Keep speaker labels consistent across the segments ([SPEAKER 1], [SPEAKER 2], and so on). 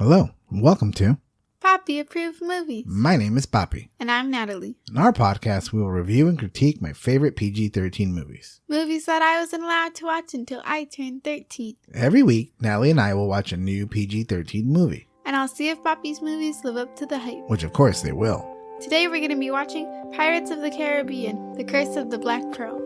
[SPEAKER 1] Hello, and welcome to
[SPEAKER 2] Papi Approved Movies.
[SPEAKER 1] My name is Papi.
[SPEAKER 2] And I'm Natalie.
[SPEAKER 1] In our podcast, we will review and critique my favorite PG-13 movies.
[SPEAKER 2] Movies that I wasn't allowed to watch until I turned 13.
[SPEAKER 1] Every week, Natalie and I will watch a new PG-13 movie.
[SPEAKER 2] And I'll see if Papi's movies live up to the hype.
[SPEAKER 1] Which of course they will.
[SPEAKER 2] Today we're going to be watching Pirates of the Caribbean, The Curse of the Black Pearl.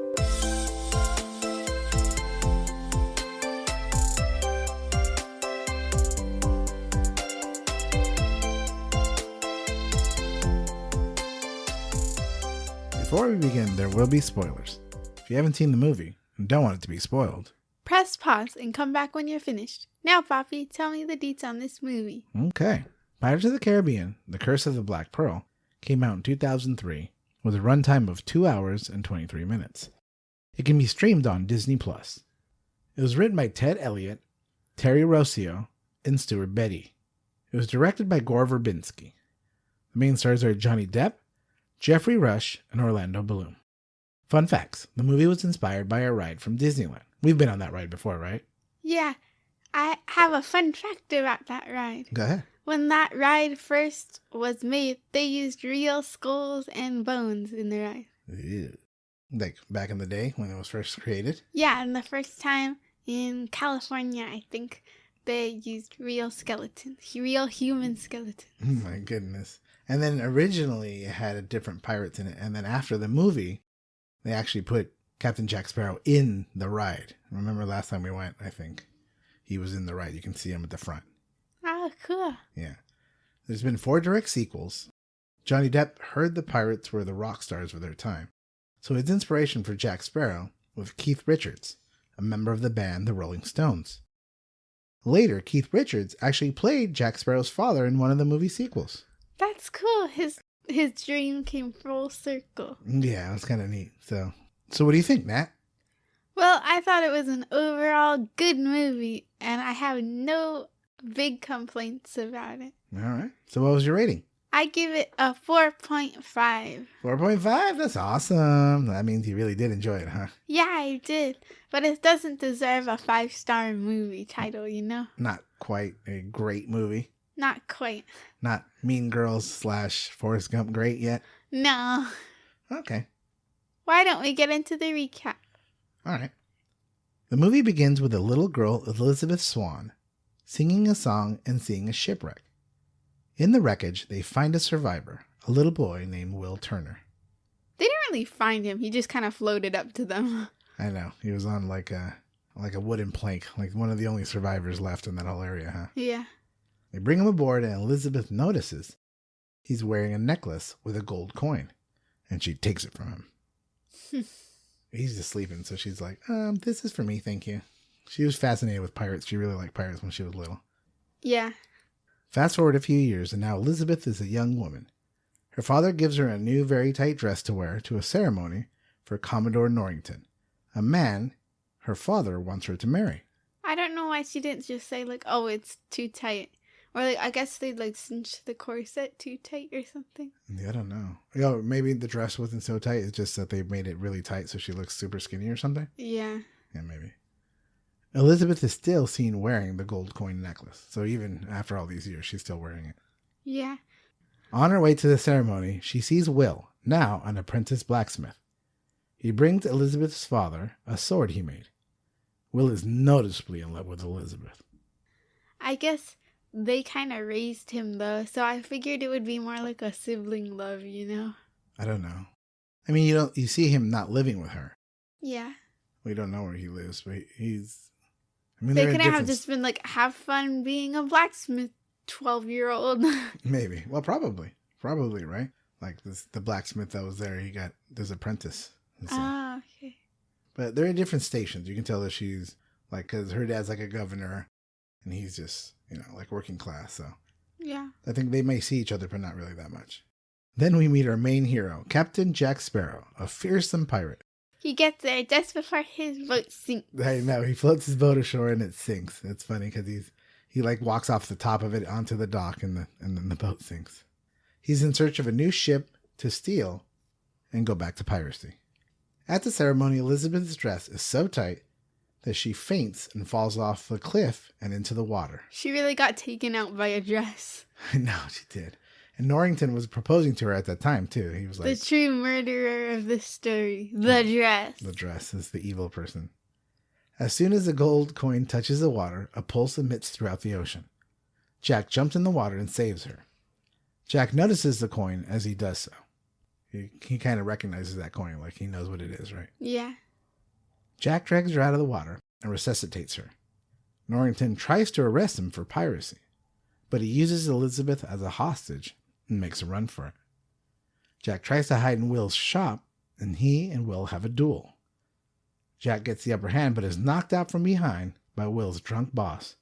[SPEAKER 1] Before we begin, there will be spoilers. If you haven't seen the movie and don't want it to be spoiled,
[SPEAKER 2] press pause and come back when you're finished. Now, Papi, tell me the deets on this movie.
[SPEAKER 1] Okay. Pirates of the Caribbean, The Curse of the Black Pearl, came out in 2003 with a runtime of 2 hours and 23 minutes. It can be streamed on Disney+. It was written by Ted Elliott, Terry Rossio, and Stuart Beattie. It was directed by Gore Verbinski. The main stars are Johnny Depp, Jeffrey Rush, and Orlando Bloom. Fun facts. The movie was inspired by a ride from Disneyland. We've been on that ride before, right?
[SPEAKER 2] Yeah, I have a fun fact about that ride.
[SPEAKER 1] Go ahead.
[SPEAKER 2] When that ride first was made, they used real skulls and bones in the ride.
[SPEAKER 1] Ew. Like back in the day when it was first created?
[SPEAKER 2] Yeah, and the first time in California, I think, they used real skeletons. Real human skeletons.
[SPEAKER 1] Oh my goodness. And then originally it had a different pirates in it. And then after the movie, they actually put Captain Jack Sparrow in the ride. Remember last time we went, I think he was in the ride. You can see him at the front.
[SPEAKER 2] Oh, cool.
[SPEAKER 1] Yeah. There's been 4 direct sequels. Johnny Depp heard the pirates were the rock stars of their time. So his inspiration for Jack Sparrow was Keith Richards, a member of the band The Rolling Stones. Later, Keith Richards actually played Jack Sparrow's father in one of the movie sequels.
[SPEAKER 2] That's cool. His dream came full circle.
[SPEAKER 1] Yeah, it was kind of neat. So what do you think, Nat?
[SPEAKER 2] Well, I thought it was an overall good movie, and I have no big complaints about it.
[SPEAKER 1] All right. So what was your rating?
[SPEAKER 2] I give it a 4.5.
[SPEAKER 1] 4.5? That's awesome. That means you really did enjoy it, huh?
[SPEAKER 2] Yeah, I did. But it doesn't deserve a 5-star movie title, you know?
[SPEAKER 1] Not quite a great movie.
[SPEAKER 2] Not quite.
[SPEAKER 1] Not Mean Girls / Forrest Gump great yet?
[SPEAKER 2] No.
[SPEAKER 1] Okay.
[SPEAKER 2] Why don't we get into the recap?
[SPEAKER 1] All right. The movie begins with a little girl, Elizabeth Swan, singing a song and seeing a shipwreck. In the wreckage, they find a survivor, a little boy named Will Turner.
[SPEAKER 2] They didn't really find him. He just kind of floated up to them.
[SPEAKER 1] I know. He was on like a wooden plank, like one of the only survivors left in that whole area, huh?
[SPEAKER 2] Yeah.
[SPEAKER 1] They bring him aboard and Elizabeth notices he's wearing a necklace with a gold coin, and she takes it from him. He's just sleeping, so she's like, this is for me, thank you. She was fascinated with pirates. She really liked pirates when she was little.
[SPEAKER 2] Yeah.
[SPEAKER 1] Fast forward a few years, and now Elizabeth is a young woman. Her father gives her a new, very tight dress to wear to a ceremony for Commodore Norrington, a man her father wants her to marry.
[SPEAKER 2] I don't know why she didn't just say, like, oh, it's too tight. Or, like, I guess they'd, like, cinch the corset too tight or something.
[SPEAKER 1] Yeah, I don't know. Oh, maybe the dress wasn't so tight. It's just that they made it really tight so she looks super skinny or something?
[SPEAKER 2] Yeah.
[SPEAKER 1] Yeah, maybe. Elizabeth is still seen wearing the gold coin necklace. So even after all these years, she's still wearing it.
[SPEAKER 2] Yeah.
[SPEAKER 1] On her way to the ceremony, she sees Will, now an apprentice blacksmith. He brings Elizabeth's father a sword he made. Will is noticeably in love with Elizabeth.
[SPEAKER 2] I guess they kind of raised him, though, so I figured it would be more like a sibling love, you know?
[SPEAKER 1] I don't know. I mean, you see him not living with her.
[SPEAKER 2] Yeah.
[SPEAKER 1] We don't know where he lives, but he's... I mean,
[SPEAKER 2] they couldn't have just been like, have fun being a blacksmith 12-year-old.
[SPEAKER 1] Maybe. Well, probably. Probably, right? Like the blacksmith that was there, he got this apprentice.
[SPEAKER 2] Ah, okay.
[SPEAKER 1] But they're in different stations. You can tell that she's like, because her dad's like a governor and he's just, like working class. So
[SPEAKER 2] yeah,
[SPEAKER 1] I think they may see each other, but not really that much. Then we meet our main hero, Captain Jack Sparrow, a fearsome pirate.
[SPEAKER 2] He gets there just before his boat sinks.
[SPEAKER 1] I know. He floats his boat ashore and it sinks. It's funny because he like walks off the top of it onto the dock and then the boat sinks. He's in search of a new ship to steal and go back to piracy. At the ceremony, Elizabeth's dress is so tight that she faints and falls off the cliff and into the water.
[SPEAKER 2] She really got taken out by a dress.
[SPEAKER 1] I know, she did. And Norrington was proposing to her at that time, too. He was like...
[SPEAKER 2] The true murderer of this story. The dress.
[SPEAKER 1] The dress is the evil person. As soon as the gold coin touches the water, a pulse emits throughout the ocean. Jack jumps in the water and saves her. Jack notices the coin as he does so. He kind of recognizes that coin, like he knows what it is, right?
[SPEAKER 2] Yeah.
[SPEAKER 1] Jack drags her out of the water and resuscitates her. Norrington tries to arrest him for piracy, but he uses Elizabeth as a hostage and makes a run for it. Jack tries to hide in Will's shop, and he and Will have a duel. Jack gets the upper hand, but is knocked out from behind by Will's drunk boss,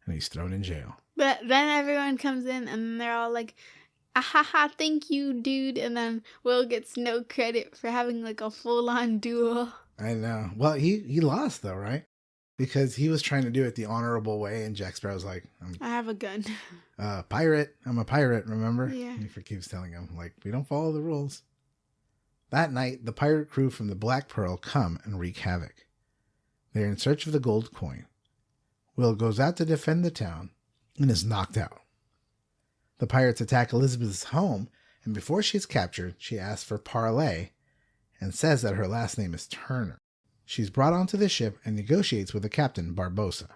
[SPEAKER 1] and he's thrown in jail.
[SPEAKER 2] But then everyone comes in, and they're all like, "Ahaha, thank you, dude." And then Will gets no credit for having like a full-on duel.
[SPEAKER 1] I know. Well, he lost, though, right? Because he was trying to do it the honorable way, and Jack Sparrow's like,
[SPEAKER 2] I have a gun.
[SPEAKER 1] Pirate. I'm a pirate, remember?
[SPEAKER 2] Yeah.
[SPEAKER 1] And he keeps telling him, like, we don't follow the rules. That night, the pirate crew from the Black Pearl come and wreak havoc. They're in search of the gold coin. Will goes out to defend the town and is knocked out. The pirates attack Elizabeth's home, and before she's captured, she asks for parley and says that her last name is Turner. She's brought onto the ship and negotiates with the captain, Barbossa.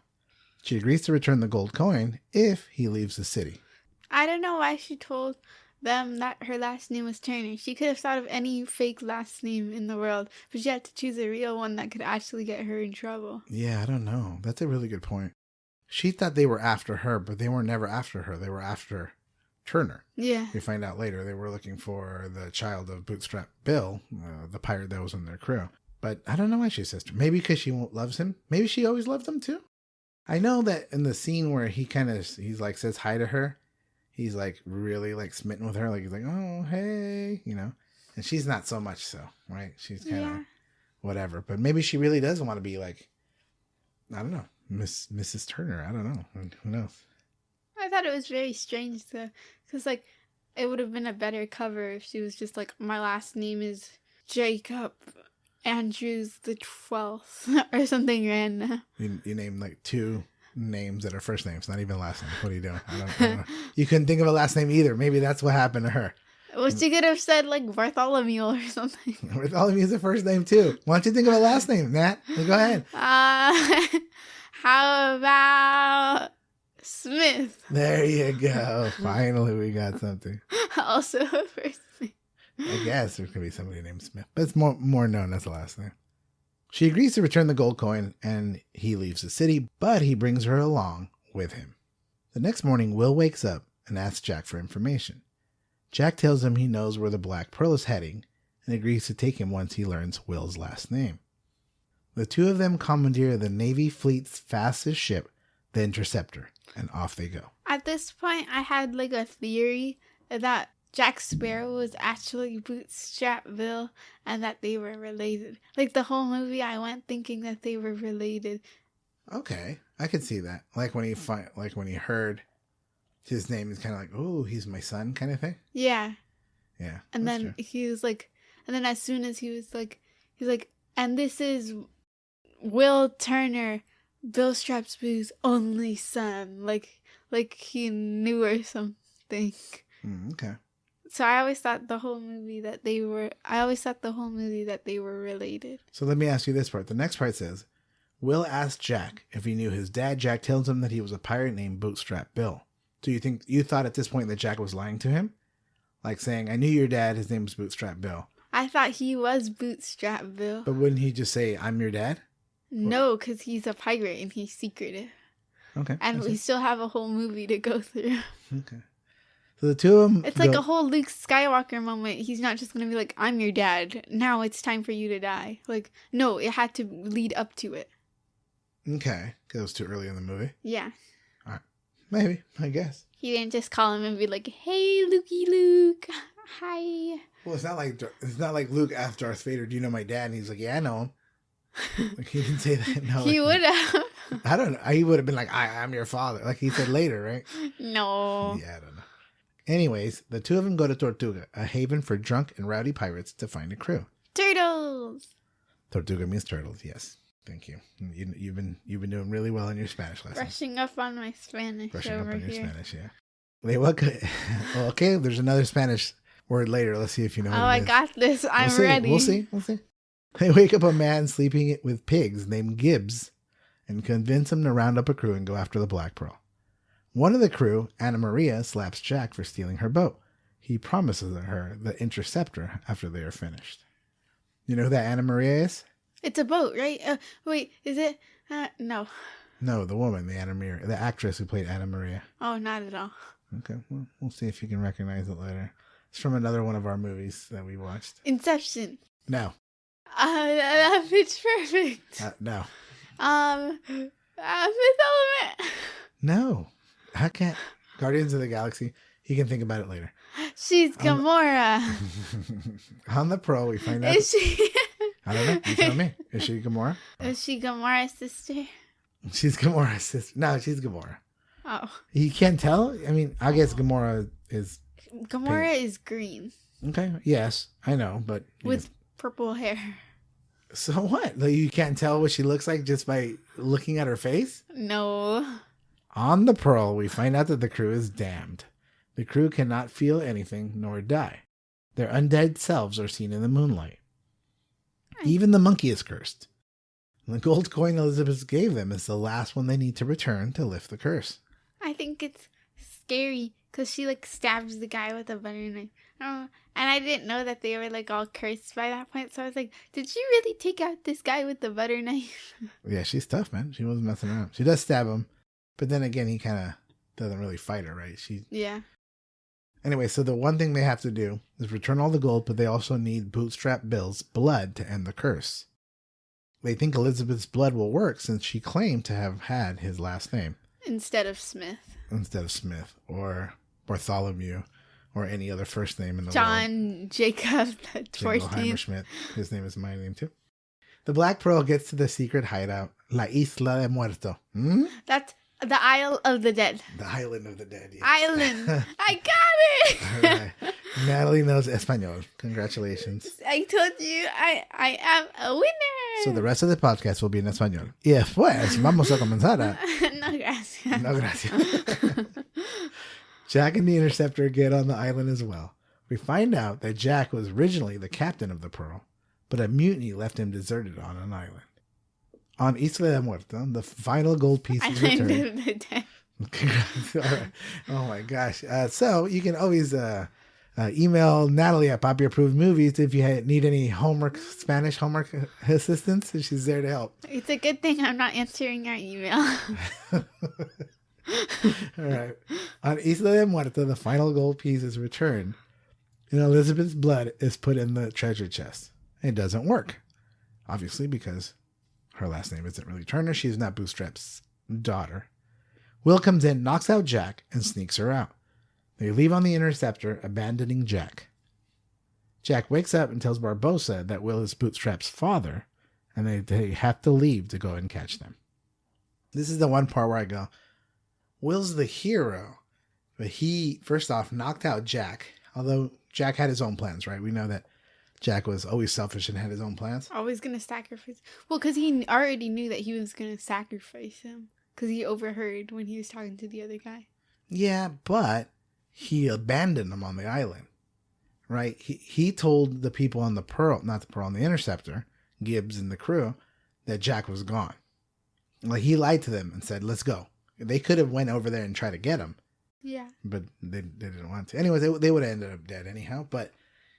[SPEAKER 1] She agrees to return the gold coin if he leaves the city.
[SPEAKER 2] I don't know why she told them that her last name was Turner. She could have thought of any fake last name in the world, but she had to choose a real one that could actually get her in trouble.
[SPEAKER 1] Yeah, I don't know. That's a really good point. She thought they were after her, but they were never after her. They were after Turner.
[SPEAKER 2] Yeah.
[SPEAKER 1] We find out later they were looking for the child of Bootstrap Bill, the pirate that was in their crew. But I don't know why she's sister. Maybe because she loves him. Maybe she always loved him too. I know that in the scene where he's like says hi to her, he's like really like smitten with her. Like he's like, oh, hey, you know, and she's not so much so, right? She's kind of whatever. But maybe she really does want to be like, I don't know, Mrs. Turner. I don't know. Who knows? I
[SPEAKER 2] thought it was very strange though, because like it would have been a better cover if she was just like, my last name is Jacob Andrews the 12th or something random.
[SPEAKER 1] You name like two names that are first names, not even last names. What are you doing? I don't know. You couldn't think of a last name either. Maybe that's what happened to her.
[SPEAKER 2] Well, she could have said like Bartholomew or something.
[SPEAKER 1] Bartholomew is the first name too. Why don't you think of a last name, Nat? Go ahead.
[SPEAKER 2] How about Smith?
[SPEAKER 1] There you go. Finally, we got something.
[SPEAKER 2] Also a first name.
[SPEAKER 1] I guess there could be somebody named Smith, but it's more known as the last name. She agrees to return the gold coin, and he leaves the city, but he brings her along with him. The next morning, Will wakes up and asks Jack for information. Jack tells him he knows where the Black Pearl is heading, and agrees to take him once he learns Will's last name. The two of them commandeer the Navy fleet's fastest ship, the Interceptor, and off they go.
[SPEAKER 2] At this point, I had like a theory that Jack Sparrow was actually Bootstrap Bill and that they were related. Like the whole movie, I went thinking that they were related.
[SPEAKER 1] Okay, I could see that. Like when he heard his name, he's kind of like, "Oh, he's my son," kind of thing.
[SPEAKER 2] Yeah.
[SPEAKER 1] Yeah.
[SPEAKER 2] And then he was like, and then as soon as he's like, and this is Will Turner, Bill Strapsboo's only son. Like he knew or something.
[SPEAKER 1] Okay.
[SPEAKER 2] So I always thought the whole movie that they were related.
[SPEAKER 1] So let me ask you this part. The next part says, Will asked Jack if he knew his dad. Jack tells him that he was a pirate named Bootstrap Bill. Do you thought at this point that Jack was lying to him? Like saying, I knew your dad, his name was Bootstrap Bill.
[SPEAKER 2] I thought he was Bootstrap Bill.
[SPEAKER 1] But wouldn't he just say, I'm your dad?
[SPEAKER 2] No, because he's a pirate and he's secretive.
[SPEAKER 1] Okay.
[SPEAKER 2] And we still have a whole movie to go through.
[SPEAKER 1] Okay. So the two of them...
[SPEAKER 2] It's like a whole Luke Skywalker moment. He's not just going to be like, I'm your dad. Now it's time for you to die. Like, no, it had to lead up to it.
[SPEAKER 1] Okay. Because it was too early in the movie?
[SPEAKER 2] Yeah.
[SPEAKER 1] All right. Maybe. I guess.
[SPEAKER 2] He didn't just call him and be like, hey, Lukey Luke. Hi.
[SPEAKER 1] Well, it's not like Luke asked Darth Vader, do you know my dad? And he's like, yeah, I know him. Like, he didn't say that. No,
[SPEAKER 2] he would have.
[SPEAKER 1] I don't know. He would have been like, I'm your father. Like he said later, right?
[SPEAKER 2] No.
[SPEAKER 1] Yeah, I don't know. Anyways, the two of them go to Tortuga, a haven for drunk and rowdy pirates, to find a crew.
[SPEAKER 2] Turtles!
[SPEAKER 1] Tortuga means turtles, yes. Thank you. You've been doing really well in your Spanish lessons.
[SPEAKER 2] Brushing up on my Spanish over here.
[SPEAKER 1] Spanish, yeah. They woke up. Okay, there's another Spanish word later. Let's see if you know.
[SPEAKER 2] Oh, I got this. I'm ready.
[SPEAKER 1] We'll see. They wake up a man sleeping with pigs named Gibbs, and convince him to round up a crew and go after the Black Pearl. One of the crew, Anna Maria, slaps Jack for stealing her boat. He promises her the interceptor after they are finished. You know who that Anna Maria is?
[SPEAKER 2] It's a boat, right? Wait, is it? No.
[SPEAKER 1] No, the woman, the actress who played Anna Maria.
[SPEAKER 2] Oh, not at all.
[SPEAKER 1] Okay, well, we'll see if you can recognize it later. It's from another one of our movies that we watched.
[SPEAKER 2] Inception.
[SPEAKER 1] No.
[SPEAKER 2] Pitch Perfect.
[SPEAKER 1] No.
[SPEAKER 2] Fifth Element.
[SPEAKER 1] No. I can't. Guardians of the Galaxy. You can think about it later.
[SPEAKER 2] She's Gamora.
[SPEAKER 1] On the Pearl, we find out.
[SPEAKER 2] Is she?
[SPEAKER 1] I don't know. You tell me. Is she Gamora?
[SPEAKER 2] Is she Gamora's sister?
[SPEAKER 1] She's Gamora's sister. No, she's Gamora.
[SPEAKER 2] Oh.
[SPEAKER 1] You can't tell? I mean, I guess Gamora is...
[SPEAKER 2] Gamora is green.
[SPEAKER 1] Okay. Yes, I know, but...
[SPEAKER 2] With purple hair.
[SPEAKER 1] So what? Like, you can't tell what she looks like just by looking at her face?
[SPEAKER 2] No.
[SPEAKER 1] On the Pearl, we find out that the crew is damned. The crew cannot feel anything nor die. Their undead selves are seen in the moonlight. Even the monkey is cursed. The gold coin Elizabeth gave them is the last one they need to return to lift the curse.
[SPEAKER 2] I think it's scary because she stabs the guy with a butter knife. And I didn't know that they were all cursed by that point. So I was like, did she really take out this guy with the butter knife?
[SPEAKER 1] Yeah, she's tough, man. She wasn't messing around. She does stab him. But then again, he kind of doesn't really fight her, right?
[SPEAKER 2] Yeah.
[SPEAKER 1] Anyway, so the one thing they have to do is return all the gold, but they also need Bootstrap Bill's blood to end the curse. They think Elizabeth's blood will work since she claimed to have had his last name.
[SPEAKER 2] Instead of Smith.
[SPEAKER 1] Or Bartholomew, or any other first name in the world.
[SPEAKER 2] John Jacob the 14th.
[SPEAKER 1] Schmidt. His name is my name too. The Black Pearl gets to the secret hideout, La Isla de Muerto.
[SPEAKER 2] That's the Isle of the Dead.
[SPEAKER 1] The Island of the Dead, yes.
[SPEAKER 2] Island. I got it!
[SPEAKER 1] All right. Natalie knows Espanol. Congratulations.
[SPEAKER 2] I told you I am a winner.
[SPEAKER 1] So the rest of the podcast will be in Espanol. Y después vamos a comenzar a...
[SPEAKER 2] No, gracias.
[SPEAKER 1] No, gracias. Jack and the Interceptor get on the island as well. We find out that Jack was originally the captain of the Pearl, but a mutiny left him deserted on an island. On Isla de Muerto, the final gold piece is returned.
[SPEAKER 2] Island of the Dead.
[SPEAKER 1] All right. Oh my gosh. So you can always email Natalie at Papi Approved Movies if you need any Spanish homework assistance. She's there to help.
[SPEAKER 2] It's a good thing I'm not answering our email.
[SPEAKER 1] All right. On Isla de Muerto, the final gold piece is returned, and Elizabeth's blood is put in the treasure chest. It doesn't work, obviously, because her last name isn't really Turner. She's not Bootstrap's daughter. Will comes in, knocks out Jack, and sneaks her out. They leave on the Interceptor, abandoning Jack. Jack wakes up and tells Barbossa that Will is Bootstrap's father, and they have to leave to go and catch them. This is the one part where I go, Will's the hero, but he, first off, knocked out Jack, although Jack had his own plans, right? We know that Jack was always selfish and had his own plans.
[SPEAKER 2] Always going to sacrifice. Well, because he already knew that he was going to sacrifice him, because he overheard when he was talking to the other guy.
[SPEAKER 1] Yeah, but he abandoned them on the island, right? He told the people on the Pearl, not the Pearl, on the Interceptor, Gibbs and the crew, that Jack was gone. Like, he lied to them and said, let's go. They could have went over there and tried to get him.
[SPEAKER 2] Yeah.
[SPEAKER 1] But they didn't want to. Anyways, they would have ended up dead anyhow. But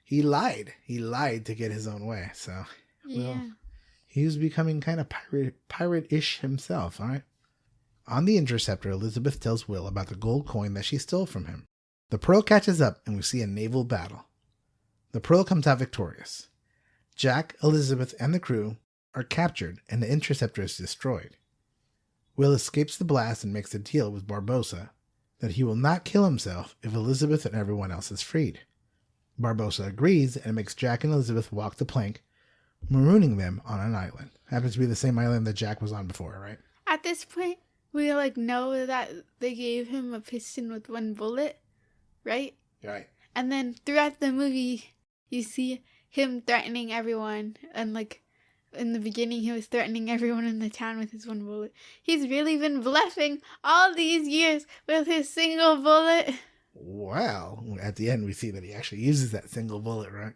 [SPEAKER 1] he lied. He lied to get his own way. So, well, he was becoming kind of pirate-ish himself, all right? On the Interceptor, Elizabeth tells Will about the gold coin that she stole from him. The Pearl catches up, and we see a naval battle. The Pearl comes out victorious. Jack, Elizabeth, and the crew are captured, and the Interceptor is destroyed. Will escapes the blast and makes a deal with Barbossa that he will not kill himself if Elizabeth and everyone else is freed. Barbossa agrees and makes Jack and Elizabeth walk the plank, marooning them on an island. Happens to be the same island that Jack was on before, right?
[SPEAKER 2] At this point, we know that they gave him a piston with one bullet, right?
[SPEAKER 1] Right.
[SPEAKER 2] And then throughout the movie, you see him threatening everyone and in the beginning he was threatening everyone in the town with his one bullet. He's really been bluffing all these years with his single bullet.
[SPEAKER 1] Well, at the end we see that he actually uses that single bullet, right?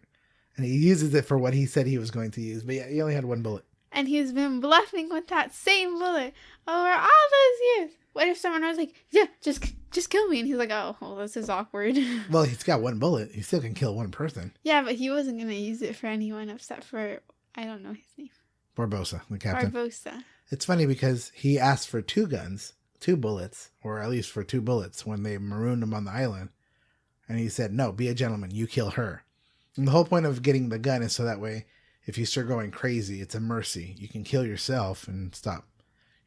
[SPEAKER 1] And he uses it for what he said he was going to use. But yeah, he only had one bullet.
[SPEAKER 2] And he's been bluffing with that same bullet over all those years. What if someone was like, yeah, just kill me? And he's like, oh, well, this is awkward.
[SPEAKER 1] Well, he's got one bullet. He still can kill one person.
[SPEAKER 2] Yeah, but he wasn't going to use it for anyone except for, I don't know his name.
[SPEAKER 1] Barbosa, the captain.
[SPEAKER 2] Barbosa.
[SPEAKER 1] It's funny because he asked for 2 guns, 2 bullets, or at least for 2 bullets when they marooned him on the island. And he said, no, be a gentleman. You kill her. And the whole point of getting the gun is so that way, if you start going crazy, it's a mercy. You can kill yourself and stop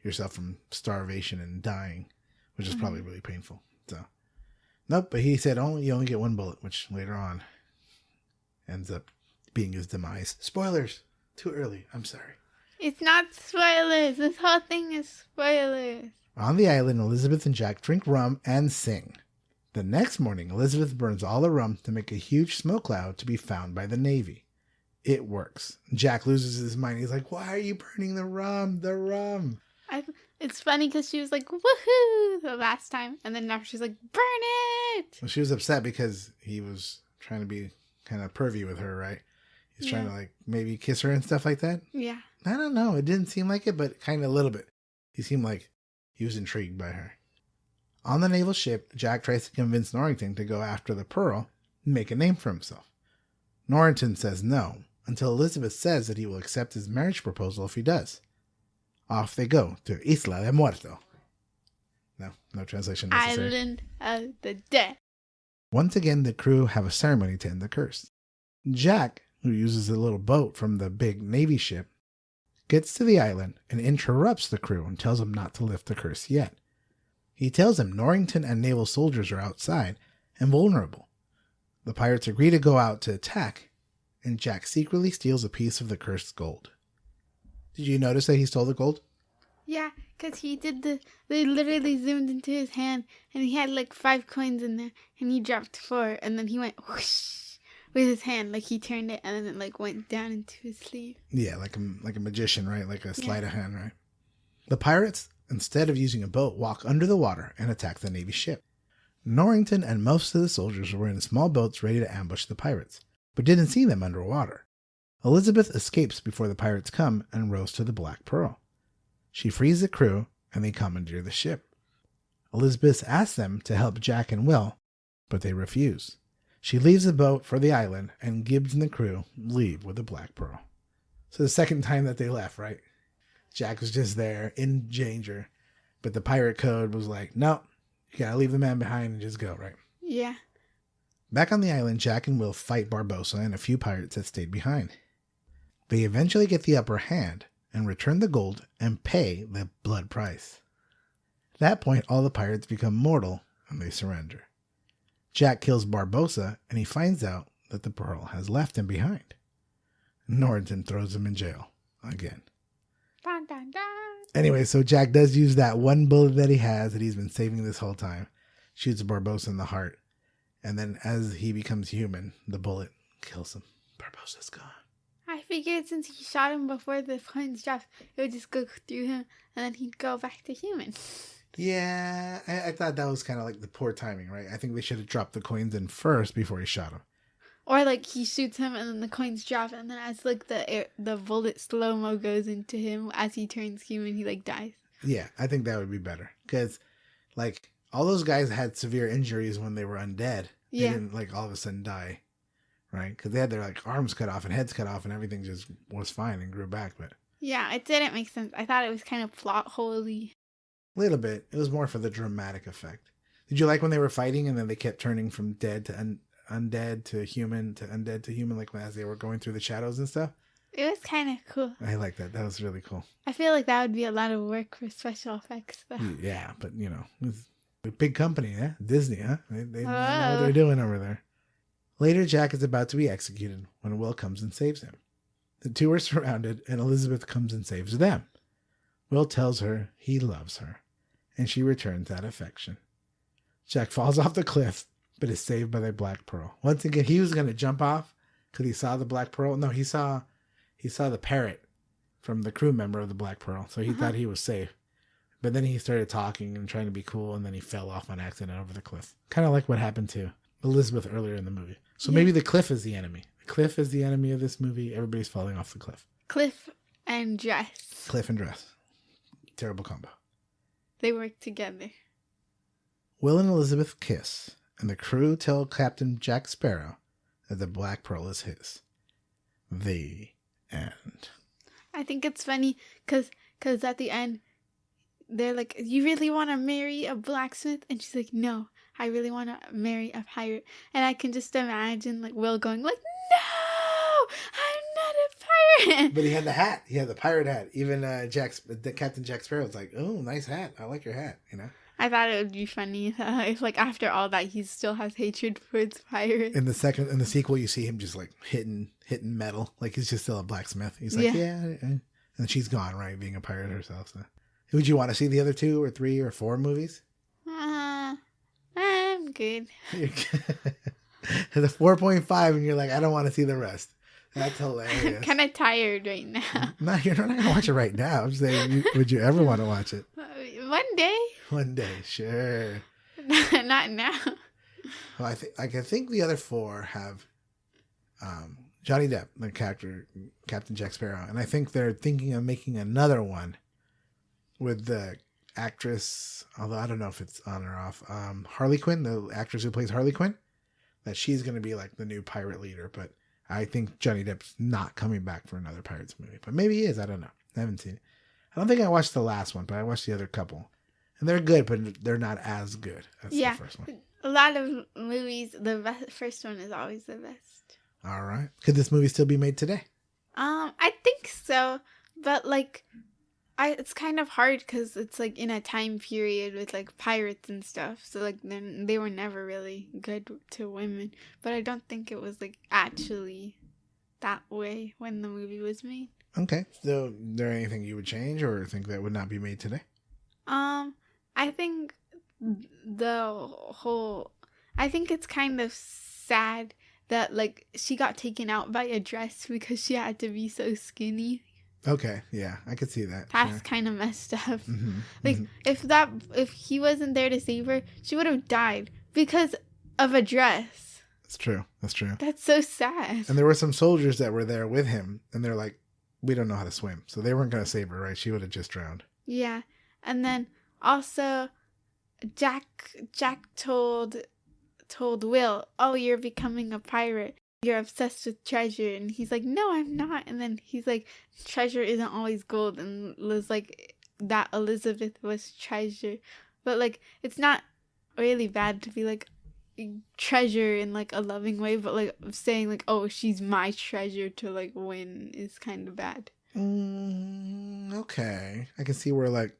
[SPEAKER 1] yourself from starvation and dying, which is probably really painful. So, nope. But he said you only get 1 bullet, which later on ends up being his demise. Spoilers. Too early. I'm sorry.
[SPEAKER 2] It's not spoilers. This whole thing is spoilers.
[SPEAKER 1] On the island, Elizabeth and Jack drink rum and sing. The next morning, Elizabeth burns all the rum to make a huge smoke cloud to be found by the Navy. It works. Jack loses his mind. He's like, why are you burning the rum? The rum.
[SPEAKER 2] It's funny because she was like, woohoo, the last time. And then now she's like, burn it.
[SPEAKER 1] Well, she was upset because he was trying to be kind of pervy with her, right? He's trying to like maybe kiss her and stuff like that.
[SPEAKER 2] Yeah.
[SPEAKER 1] I don't know. It didn't seem like it, but kind of a little bit. He seemed like he was intrigued by her. On the naval ship, Jack tries to convince Norrington to go after the Pearl and make a name for himself. Norrington says no, until Elizabeth says that he will accept his marriage proposal if he does. Off they go to Isla de Muerto. No translation necessary.
[SPEAKER 2] Island of the Dead.
[SPEAKER 1] Once again, the crew have a ceremony to end the curse. Jack, who uses a little boat from the big Navy ship, gets to the island and interrupts the crew and tells them not to lift the curse yet. He tells them Norrington and naval soldiers are outside and vulnerable. The pirates agree to go out to attack, and Jack secretly steals a piece of the cursed gold. Did you notice that he stole the gold?
[SPEAKER 2] Yeah, because they literally zoomed into his hand, and he had like 5 coins in there, and he dropped 4, and then he went whoosh with his hand, like he turned it, and then it like went down into his sleeve.
[SPEAKER 1] Yeah, like a magician, right? Like a sleight of hand, right? The pirates, instead of using a boat, walk under the water and attack the Navy ship. Norrington and most of the soldiers were in small boats ready to ambush the pirates, but didn't see them underwater. Elizabeth escapes before the pirates come and rows to the Black Pearl. She frees the crew, and they commandeer the ship. Elizabeth asks them to help Jack and Will, but they refuse. She leaves the boat for the island, and Gibbs and the crew leave with the Black Pearl. So the second time that they left, right? Jack was just there in danger, but the pirate code was like, no, you gotta leave the man behind and just go, right?
[SPEAKER 2] Yeah.
[SPEAKER 1] Back on the island, Jack and Will fight Barbosa and a few pirates that stayed behind. They eventually get the upper hand and return the gold and pay the blood price. At that point, all the pirates become mortal and they surrender. Jack kills Barbosa and he finds out that the pearl has left him behind. Norrington throws him in jail again.
[SPEAKER 2] Dun, dun, dun.
[SPEAKER 1] Anyway, so Jack does use that one bullet that he has that he's been saving this whole time. Shoots Barbosa in the heart. And then as he becomes human, the bullet kills him. Barbosa's gone.
[SPEAKER 2] I figured since he shot him before the coins dropped, it would just go through him and then he'd go back to human.
[SPEAKER 1] Yeah, I thought that was kind of like the poor timing, right? I think they should have dropped the coins in first before he shot him.
[SPEAKER 2] Or like he shoots him and then the coins drop, and then as like the bullet slow-mo goes into him as he turns human, he like dies.
[SPEAKER 1] Yeah, I think that would be better. Because like all those guys had severe injuries when they were undead. They didn't like all of a sudden die. Right? Because they had their like arms cut off and heads cut off and everything just was fine and grew back. But
[SPEAKER 2] yeah, it didn't make sense. I thought it was kind of plot holey.
[SPEAKER 1] A little bit. It was more for the dramatic effect. Did you like when they were fighting and then they kept turning from dead to undead to human to undead to human, like as they were going through the shadows and stuff?
[SPEAKER 2] It was kind of cool.
[SPEAKER 1] I like that. That was really cool.
[SPEAKER 2] I feel like that would be a lot of work for special effects, though.
[SPEAKER 1] Yeah, but you know, it's a big company, yeah? Disney, huh? They know what they're doing over there. Later, Jack is about to be executed when Will comes and saves him. The two are surrounded, and Elizabeth comes and saves them. Will tells her he loves her, and she returns that affection. Jack falls off the cliff, but is saved by the Black Pearl. Once again, he was going to jump off because he saw the Black Pearl. No, he saw the parrot from the crew member of the Black Pearl. So he thought he was safe. But then he started talking and trying to be cool, and then he fell off on accident over the cliff. Kind of like what happened to Elizabeth earlier in the movie. So maybe the cliff is the enemy. The cliff is the enemy of this movie. Everybody's falling off the cliff.
[SPEAKER 2] Cliff and dress.
[SPEAKER 1] Cliff and dress. Terrible combo.
[SPEAKER 2] They work together.
[SPEAKER 1] Will and Elizabeth kiss, and the crew tell Captain Jack Sparrow that the Black Pearl is his. The end.
[SPEAKER 2] I think it's funny because at the end, they're like, you really want to marry a blacksmith? And she's like, no, I really want to marry a pirate. And I can just imagine like Will going like, no, I'm not a pirate.
[SPEAKER 1] But he had the hat. He had the pirate hat. Even Captain Jack Sparrow was like, oh, nice hat. I like your hat, you know?
[SPEAKER 2] I thought it would be funny if like after all that he still has hatred towards pirates.
[SPEAKER 1] In the sequel, you see him just like hitting metal. Like he's just still a blacksmith. He's like, yeah. And she's gone, right? Being a pirate herself. So. Would you want to see the other 2 or 3 or 4 movies?
[SPEAKER 2] I'm good.
[SPEAKER 1] The 4.5 and you're like, I don't want to see the rest. That's hilarious.
[SPEAKER 2] I'm kind of tired right now.
[SPEAKER 1] No, you're not going to watch it right now. I'm saying, would you ever want to watch it?
[SPEAKER 2] One day.
[SPEAKER 1] One day, sure.
[SPEAKER 2] Not now.
[SPEAKER 1] Well, I think the other 4 have Johnny Depp, the character Captain Jack Sparrow, and I think they're thinking of making another one with the actress, although I don't know if it's on or off, Harley Quinn, the actress who plays Harley Quinn, that she's going to be like the new pirate leader. But I think Johnny Depp's not coming back for another Pirates movie. But maybe he is. I don't know. I haven't seen it. I don't think I watched the last one, but I watched the other couple. And they're good, but they're not as good as the first one.
[SPEAKER 2] A lot of movies, first one is always the best.
[SPEAKER 1] All right. Could this movie still be made today?
[SPEAKER 2] I think so. But like, it's kind of hard because it's like in a time period with like pirates and stuff. So like then they were never really good to women. But I don't think it was like actually that way when the movie was made.
[SPEAKER 1] Okay. So is there anything you would change or think that would not be made today?
[SPEAKER 2] I think I think it's kind of sad that like she got taken out by a dress because she had to be so skinny.
[SPEAKER 1] Okay, yeah, I could see that.
[SPEAKER 2] That's kind of messed up.
[SPEAKER 1] Mm-hmm.
[SPEAKER 2] Like if he wasn't there to save her, she would have died because of a dress.
[SPEAKER 1] That's true.
[SPEAKER 2] That's so sad.
[SPEAKER 1] And there were some soldiers that were there with him, and they're like, we don't know how to swim, so they weren't going to save her, right? She would have just drowned.
[SPEAKER 2] Yeah, and then also Jack told Will, oh, you're becoming a pirate. You're obsessed with treasure. And he's like, no, I'm not. And then he's like, treasure isn't always gold. And was like, that Elizabeth was treasure. But like, it's not really bad to be like treasure in like a loving way. But like saying like, oh, she's my treasure to like win is kind of bad.
[SPEAKER 1] Okay. I can see where like,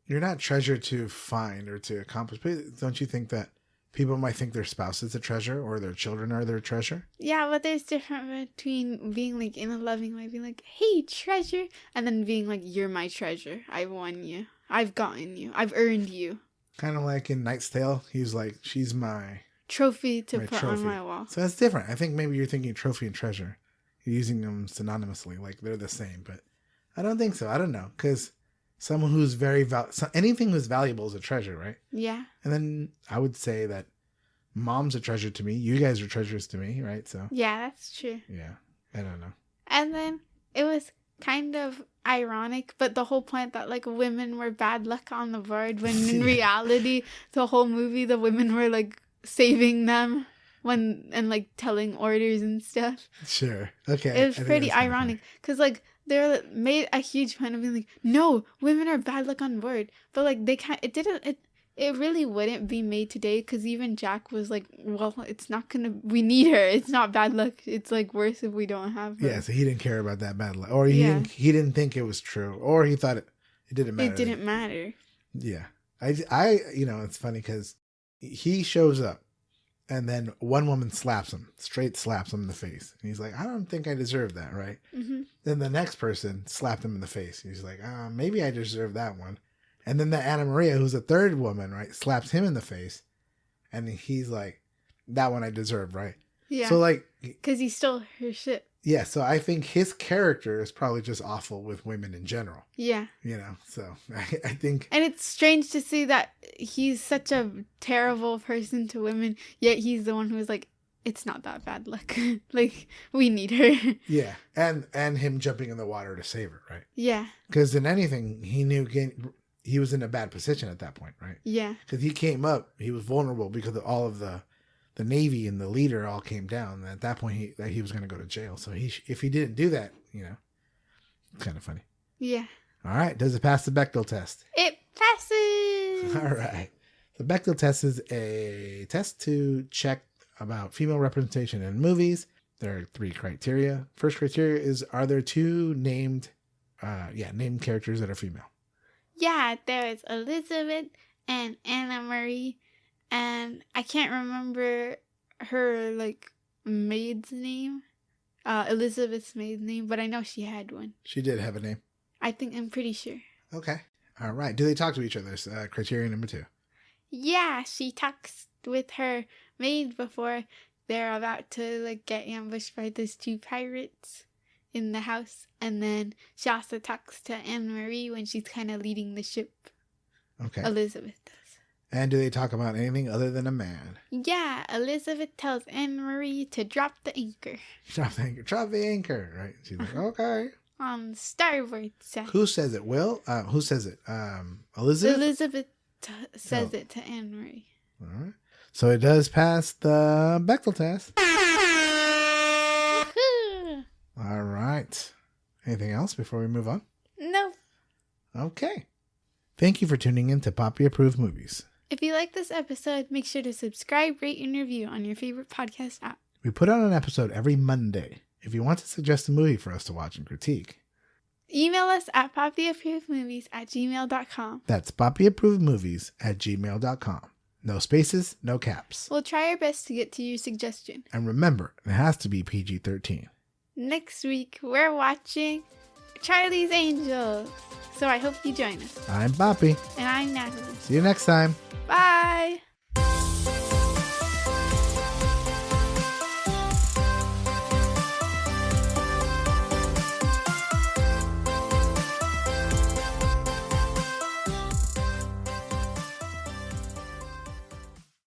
[SPEAKER 1] you're not treasure to find or to accomplish. But don't you think that people might think their spouse is a treasure or their children are their treasure? Yeah,
[SPEAKER 2] but there's difference between being like in a loving way, being like, hey, treasure, and then being like, you're my treasure. I won you. I've gotten you. I've earned you.
[SPEAKER 1] Kind of like in Knight's Tale. He's like, she's my
[SPEAKER 2] trophy to put on my wall.
[SPEAKER 1] So that's different. I think maybe you're thinking trophy and treasure. You're using them synonymously, like they're the same. But I don't think so. I don't know. Because someone who's anything who's valuable is a treasure, right?
[SPEAKER 2] Yeah.
[SPEAKER 1] And then I would say that mom's a treasure to me. You guys are treasures to me, right? So
[SPEAKER 2] yeah, that's true.
[SPEAKER 1] Yeah. I don't know.
[SPEAKER 2] And then it was kind of ironic, but the whole point that like women were bad luck on the board when in reality, the whole movie, the women were like saving them and like telling orders and stuff.
[SPEAKER 1] Sure. Okay.
[SPEAKER 2] It was pretty ironic because like they made a huge point of being like, no, women are bad luck on board, but like it really wouldn't be made today because even Jack was like, well, we need her. It's not bad luck. It's like worse if we don't have her.
[SPEAKER 1] Yeah, so he didn't care about that bad luck, or he didn't think it was true, or he thought it didn't matter.
[SPEAKER 2] It didn't matter.
[SPEAKER 1] Yeah, I it's funny because he shows up, and then one woman straight slaps him in the face, and he's like, I don't think I deserve that, right? Mm-hmm. Then the next person slapped him in the face. He's like, maybe I deserve that one. And then the Anna Maria, who's a third woman, right, slaps him in the face. And he's like, that one I deserve, right?
[SPEAKER 2] Yeah.
[SPEAKER 1] So, like...
[SPEAKER 2] because he stole her shit.
[SPEAKER 1] Yeah, so I think his character is probably just awful with women in general.
[SPEAKER 2] Yeah.
[SPEAKER 1] So I think...
[SPEAKER 2] And it's strange to see that he's such a terrible person to women, yet he's the one who's like, it's not that bad. Like we need her.
[SPEAKER 1] Yeah, and him jumping in the water to save her, right?
[SPEAKER 2] Yeah.
[SPEAKER 1] Because in anything, he knew he was in a bad position at that point, right?
[SPEAKER 2] Yeah.
[SPEAKER 1] Because he came up, he was vulnerable because of all of the Navy and the leader all came down. And at that point, he was going to go to jail. So if he didn't do that, it's kind of funny.
[SPEAKER 2] Yeah.
[SPEAKER 1] All right. Does it pass the Bechdel test?
[SPEAKER 2] It passes.
[SPEAKER 1] All right. The Bechdel test is a test to check about female representation in movies. There are 3 criteria. First criteria is, are there 2 named characters that are female?
[SPEAKER 2] Yeah, there is Elizabeth and Anna Marie, and I can't remember her like maid's name, Elizabeth's maid's name, but I know she had one.
[SPEAKER 1] She did have a name.
[SPEAKER 2] I'm pretty sure.
[SPEAKER 1] Okay. All right. Do they talk to each other? Criteria number 2.
[SPEAKER 2] Yeah, she talks with her maid before they're about to like get ambushed by those 2 pirates in the house, and then she also talks to Anne Marie when she's kind of leading the ship.
[SPEAKER 1] Okay.
[SPEAKER 2] Elizabeth does.
[SPEAKER 1] And do they talk about anything other than a man?
[SPEAKER 2] Yeah, Elizabeth tells Anne Marie to drop the anchor.
[SPEAKER 1] Drop the anchor. Drop the anchor. Right. She's like, okay.
[SPEAKER 2] On the starboard side.
[SPEAKER 1] Who says it? Will? Who says it? Elizabeth?
[SPEAKER 2] Elizabeth says it to Anne Marie.
[SPEAKER 1] All right. So it does pass the Bechdel test. All right. Anything else before we move on?
[SPEAKER 2] No.
[SPEAKER 1] Okay. Thank you for tuning in to Papi Approved Movies.
[SPEAKER 2] If you like this episode, make sure to subscribe, rate, and review on your favorite podcast app.
[SPEAKER 1] We put out an episode every Monday. If you want to suggest a movie for us to watch and critique,
[SPEAKER 2] email us at papiapprovedmovies@gmail.com.
[SPEAKER 1] That's papiapprovedmovies@gmail.com. No spaces, no caps.
[SPEAKER 2] We'll try our best to get to your suggestion.
[SPEAKER 1] And remember, it has to be PG-13.
[SPEAKER 2] Next week, we're watching Charlie's Angels. So I hope you join us.
[SPEAKER 1] I'm Papi.
[SPEAKER 2] And I'm Natalie.
[SPEAKER 1] See you next time.
[SPEAKER 2] Bye.